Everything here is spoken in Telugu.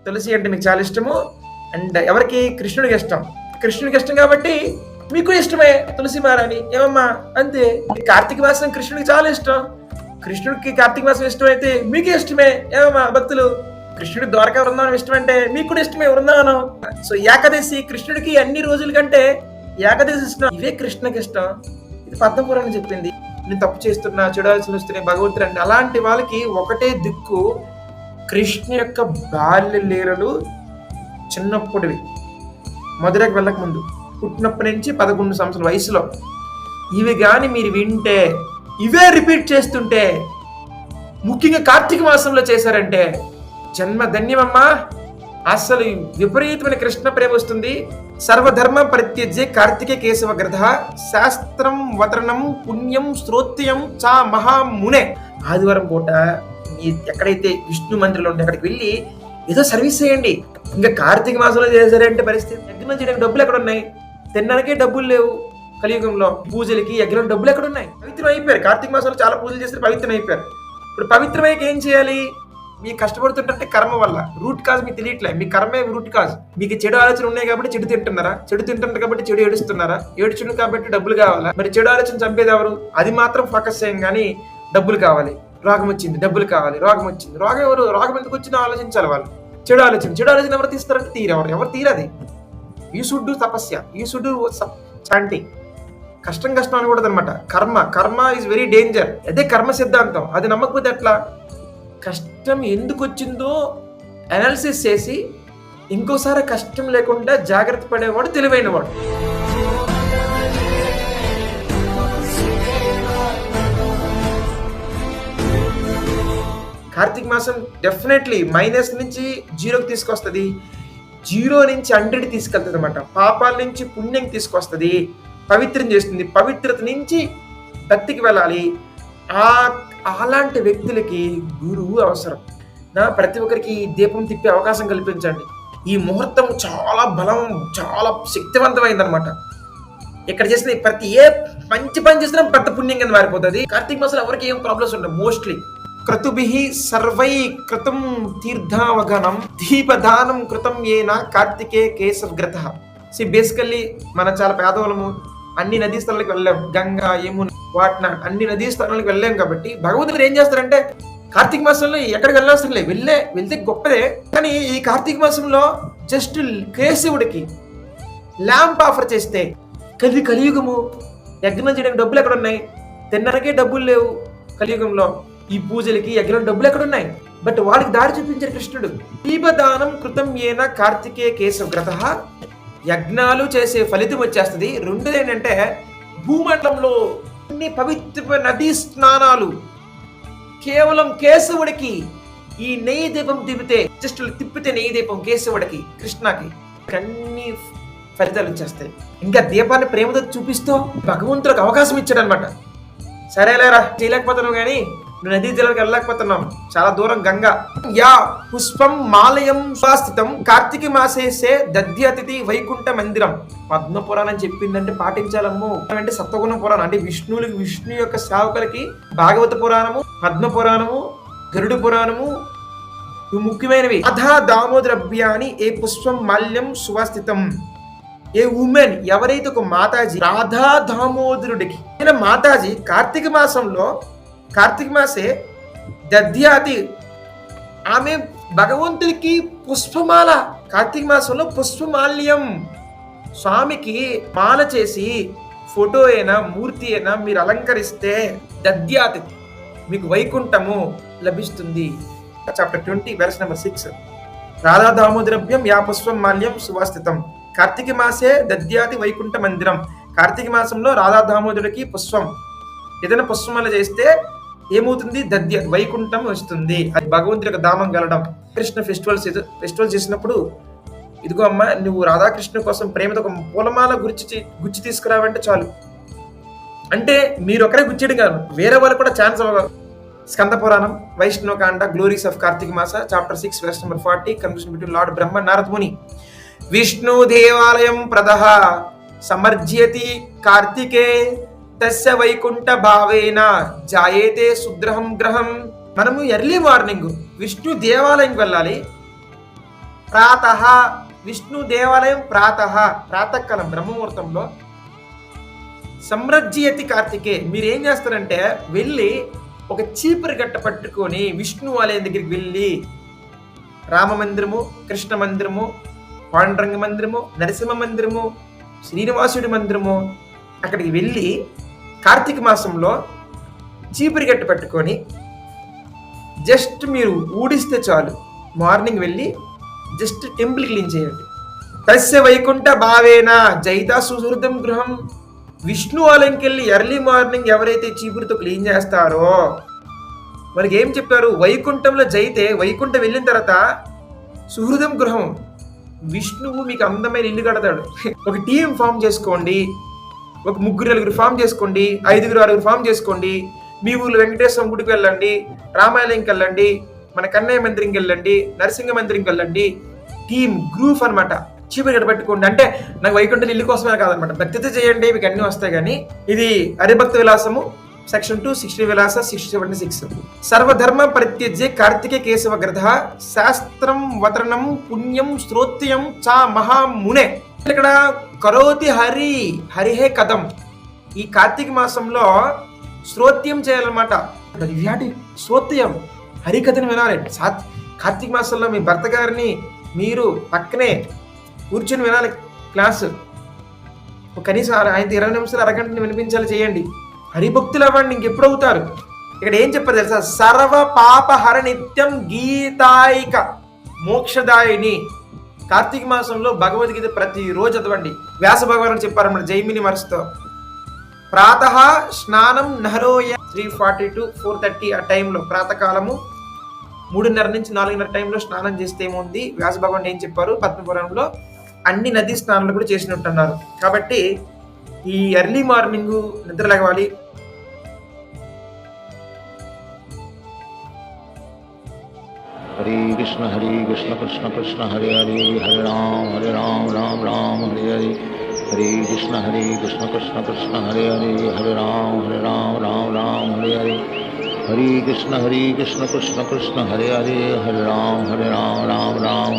తులసి అంటే మీకు చాలా ఇష్టము. అండ్ ఎవరికి? కృష్ణుడికి ఇష్టం. కృష్ణుడికి ఇష్టం కాబట్టి మీకు ఇష్టమే తులసి మాలని. ఏమమ్మా? అంతే. కార్తీక మాసం కృష్ణుడికి చాలా ఇష్టం. కృష్ణుడికి కార్తీక మాసం ఇష్టం అయితే మీకు ఇష్టమే. ఏమమ్మా భక్తులు? కృష్ణుడి ద్వారకా వృందావనం ఇష్టం అంటే మీకు కూడా ఇష్టమే వృందావనం. సో ఏకాదశి కృష్ణుడికి అన్ని రోజుల కంటే ఏకాదశి ఇష్టం. ఇవే కృష్ణకి ఇష్టం. ఇది పద్మపురాణం చెప్పింది. నేను తప్పు చేస్తున్నా, చెడు ఆలోచనలు వస్తున్నాయి, భగవంతుడు అంటే అలాంటి వాళ్ళకి ఒకటే దిక్కు కృష్ణ యొక్క బాల్య లీలలు చిన్నప్పుడువి. మధురకు వెళ్ళక ముందు పుట్టినప్పటి నుంచి 11 సంవత్సరాల వయసులో ఇవి కానీ మీరు వింటే, ఇవే రిపీట్ చేస్తుంటే, ముఖ్యంగా కార్తీక మాసంలో చేశారంటే జన్మ ధన్యమమ్మా. అసలు విపరీతమైన కృష్ణ ప్రేమ వస్తుంది. సర్వధర్మ పరిత్యజ్య కార్తికే కేశవ గ్రధ శాస్త్రం వతరణం పుణ్యం శ్రోత్యం చా మహామునే. ఆదివారం పూట మీ ఎక్కడైతే విష్ణు మందిరంలో ఉంటే అక్కడికి వెళ్ళి ఏదో సర్వీస్ చేయండి. ఇంకా కార్తీక మాసంలో చేశారంటే పరిస్థితి, యజ్ఞం చేయడానికి డబ్బులు ఎక్కడ ఉన్నాయి? తినడానికే డబ్బులు లేవు కలియుగంలో. పూజలకి యజ్ఞం డబ్బులు ఎక్కడ ఉన్నాయి? పవిత్రం అయిపోయారు. కార్తీక మాసంలో చాలా పూజలు చేస్తే పవిత్రం అయిపోయారు. ఇప్పుడు పవిత్రమయ్యాక ఏం చేయాలి? మీకు కష్టపడుతుంటే కర్మ వల్ల రూట్ కాజ్ మీకు తెలియట్లే. మీ కర్మే రూట్ కాజ్. మీకు చెడు ఆలోచన ఉన్నాయి కాబట్టి చెడు తింటున్నారా? చెడు తింటున్నారు కాబట్టి చెడు ఏడుస్తున్నారా? ఏడుచుండు కాబట్టి డబ్బులు కావాలా? మరి చెడు ఆలోచన చంపేది ఎవరు? అది మాత్రం ఫోకస్ చేయం కానీ డబ్బులు కావాలి, రోగం వచ్చింది, డబ్బులు కావాలి, రోగం వచ్చింది. రోగం ఎవరు? రోగం ఎందుకు వచ్చిందో ఆలోచించాలి వాళ్ళు. చెడు ఆలోచన ఎవరు తీస్తారంటే ఎవరు తీరది. ఈ సుడ్డు తపస్య, ఈ సుడ్డు చాంటి. కష్టం అనకూడదు అనమాట. కర్మ ఈజ్ వెరీ డేంజర్. అదే కర్మ సిద్ధాంతం. అది నమ్మకపోతే ఎట్లా? కష్టం ఎందుకు వచ్చిందో అనాలిసిస్ చేసి ఇంకోసారి కష్టం లేకుండా జాగ్రత్త పడేవాడు తెలివైనవాడు. కార్తీక మాసం డెఫినెట్లీ మైనస్ నుంచి జీరోకి తీసుకొస్తుంది, జీరో నుంచి 100 తీసుకెళ్తుంది అనమాట. పాపాల నుంచి పుణ్యం తీసుకొస్తుంది, పవిత్రం చేస్తుంది, పవిత్రత నుంచి భక్తికి వెళ్ళాలి. అలాంటి వ్యక్తులకి గురువు అవసరం. ప్రతి ఒక్కరికి దీపం తిప్పే అవకాశం కల్పించండి. ఈ ముహూర్తం చాలా బలం, చాలా శక్తివంతమైంది అనమాట. ఇక్కడ చేసిన ప్రతి మంచి పని చేసినా పెద్ద పుణ్యం కింద మారిపోతుంది. కార్తీక మాసంలో ఎవరికి ఏం ప్రాబ్లమ్స్ ఉండవు. మోస్ట్లీ క్రతుభిః సర్వై కృతం తీర్థావగనం దీపదానం కృతం ఏన కార్తికే కేశవగ్రతః. బేసికల్లీ మనం చాలా పేదవాళ్ళము, అన్ని నదీ స్థలాలకు వెళ్ళాం. గంగా, యమున, వాటిన అన్ని నదీ స్థలాలకు వెళ్ళాం కాబట్టి భగవంతుడు ఏం చేస్తారంటే కార్తీక మాసంలో ఎక్కడికి వెళ్ళాల్సిన వెళ్తే గొప్పదే. కానీ ఈ కార్తీక మాసంలో జస్ట్ కేశవుడికి ల్యాంప్ ఆఫర్ చేస్తే కలియుగము. యజ్ఞం చేయడానికి డబ్బులు ఎక్కడ ఉన్నాయి? తినడానికే డబ్బులు లేవు కలియుగంలో. ఈ పూజలకి యజ్ఞం డబ్బులు ఎక్కడ ఉన్నాయి? బట్ వాడికి దారి చూపించారు కృష్ణుడు. దీపదానం కృతం ఏన కార్తికే కేశవగ్రతః. యజ్ఞాలు చేసే ఫలితం వచ్చేస్తుంది. రెండోది ఏంటంటే భూమండలంలో అన్ని పవిత్ర నదీ స్నానాలు కేవలం కేశవుడికి ఈ నెయ్యి దీపం తిప్పితే నెయ్యి దీపం కేశవుడికి, కృష్ణకి అన్ని ఫలితాలు వచ్చేస్తాయి. ఇంకా దీపాన్ని ప్రేమతో చూపిస్తూ భగవంతుడికి అవకాశం ఇచ్చాడు అనమాట. సరేలేరా చేయలేకపోతున్నావు కానీ నదీ జలానికి వెళ్ళలేకపోతున్నాం, చాలా దూరం గంగా. యా పుష్పం మాలయం స్వాస్థితం కార్తీక మాసేసే దద్యాతిథి వైకుంఠ మందిరం. పద్మ పురాణం చెప్పిందంటే పాటించాలమ్ము. అంటే సప్తగుణ పురాణం అంటే విష్ణు యొక్క సేవకులకి భాగవత పురాణము, పద్మ పురాణము, గరుడు పురాణము ఇవి ముఖ్యమైనవి. రాధా దామోదరభ్యాని ఏ పుష్పం మాల్యం సువాస్థితం. ఏ ఉమెన్ ఎవరైతే ఒక మాతాజీ రాధా దామోదరుడికి మాతాజీ కార్తీక మాసే దద్యాతి, ఆమె భగవంతుడికి పుష్పమాల. కార్తీక మాసంలో పుష్పమాల్యం స్వామికి మాల చేసి ఫోటో అయినా మూర్తి అయినా మీరు అలంకరిస్తే దద్యాతి మీకు వైకుంఠము లభిస్తుంది. Chapter 20 verse number 6. రాధా దామోదరభ్యం యా పుష్పం మాల్యం సువాస్థితం కార్తీక మాసే దద్యాతి వైకుంఠ మందిరం. కార్తీక మాసంలో రాధా దామోదరుడికి పుష్పం ఏదైనా పుష్పమాల చేస్తే ఏమవుతుంది? వైకుంఠం వస్తుంది. అది భగవంతుడి యొక్క ధామం వెళ్ళడం. కృష్ణ ఫెస్టివల్ చేసినప్పుడు ఇదిగో అమ్మ నువ్వు రాధాకృష్ణ కోసం ప్రేమతో ఒక పూలమాల గుచ్చి తీసుకురావంటే చాలు. అంటే మీరు ఒకరే గుచ్చేయడం కాదు, వేరే వాళ్ళు కూడా chance అవ్వగలరు. Skanda Puranam వైష్ణవకాండ glories of Kartika Masa chapter 6 verse number 40 conversation between lord Brahma Narada Muni. Vishnu దేవాలయం ప్రదః సమర్జ్యతి కార్తికే తస్య వైకుంఠ భావేన జాయేతే శుద్రహం గ్రహం. మనము ఎర్లీ మార్నింగ్ విష్ణు దేవాలయంకి వెళ్ళాలి. ప్రాతః విష్ణు దేవాలయం ప్రాతకాలం బ్రహ్మముహూర్తంలో సమ్రజ్యతి కార్తికే. మీరు ఏం చేస్తారంటే వెళ్ళి ఒక చీపురు గట్ట పట్టుకొని విష్ణు ఆలయం దగ్గరికి వెళ్ళి రామ మందిరము, కృష్ణ మందిరము, పాండురంగ మందిరము, నరసింహ మందిరము, శ్రీనివాసుడి మందిరము అక్కడికి వెళ్ళి కార్తీక మాసంలో చీపురు గట్ట పట్టుకొని జస్ట్ మీరు ఊడిస్తే చాలు. మార్నింగ్ వెళ్ళి జస్ట్ టెంపుల్ క్లీన్ చేయండి. తస్య వైకుంఠ భావేన జైతా సుహృదం గృహం. విష్ణు ఆలయంకి వెళ్ళి ఎర్లీ మార్నింగ్ ఎవరైతే చీపురుతో క్లీన్ చేస్తారో మనకి ఏం చెప్పారు, వైకుంఠంలో జైతే వైకుంఠం వెళ్ళిన తర్వాత సుహృదం గృహం, విష్ణువు మీకు అందమైన ఇల్లు కడతాడు. ఒక టీం ఫామ్ చేసుకోండి, ఒక 3-4 ఫామ్ చేసుకోండి, 5-6 ఫామ్ చేసుకోండి. మీ ఊళ్ళో వెంకటేశ్వర గుడికి వెళ్ళండి, రామాలయంకి వెళ్ళండి, మన కన్నయ్య మందిరంకి వెళ్ళండి, నరసింహ మందిరంకి వెళ్ళండి. టీమ్ గ్రూప్ అనమాట. చీపురు గట్ట పెట్టుకోండి. అంటే నాకు వైకుంఠం ఇల్లు కోసమే కాదనమాట, భక్తితో చేయండి, మీకు అన్నీ వస్తాయి. కానీ ఇది హరిభక్త విలాసము సెక్షన్ 2 60 విలాస 676. సర్వధర్మ పరిత్యజ్య కార్తికే కేశవ గ్రధ శాస్త్రం వతరణం పుణ్యం శ్రోత్యం చ మహామునే. ఇక్కడ కరోతి హరిహే కథం. ఈ కార్తీక మాసంలో శ్రోత్యం చేయాలన్నమాట. శ్రోత్యం హరికథను వినాలి. కార్తీక మాసంలో మీ భర్త గారిని మీరు పక్కనే కూర్చొని వినాలి క్లాసు. కనీసం ఆయన 20 నిమిషాలు అరగంటని వినిపించాలి. చేయండి, హరిభక్తులు అవ్వండి. ఇంకెప్పుడు అవుతారు? ఇక్కడ ఏం చెప్పారు తెలుసా, సర్వ పాపహర నిత్యం గీతాయిక మోక్షదాయిని. కార్తీక మాసంలో భగవద్గీత ప్రతిరోజు చదవండి. వ్యాస భగవానుడు చెప్పారన్నమాట జైమిని మనసుతో. ప్రాతః స్నానం నహరోయ 3:40 to 4:30 ఆ టైంలో, ప్రాతకాలము 3:30 నుంచి 4:30 టైంలో స్నానం చేస్తే ఏముంది, వ్యాస భగవానుడు ఏం చెప్పారు పద్మపురాణంలో అన్ని నదీ స్నానాలు కూడా చేసినట్టున్నారు. కాబట్టి ఈ ఎర్లీ మార్నింగ్ నిద్ర లేవాలి. हरे कृष्ण कृष्ण कृष्ण हरे हरे, हरे राम राम राम हरे हरे. हरे कृष्ण कृष्ण कृष्ण हरे हरे, हरे राम राम हरे हरे. हरे कृष्ण कृष्ण कृष्ण हरे हरे, हरे राम राम राम.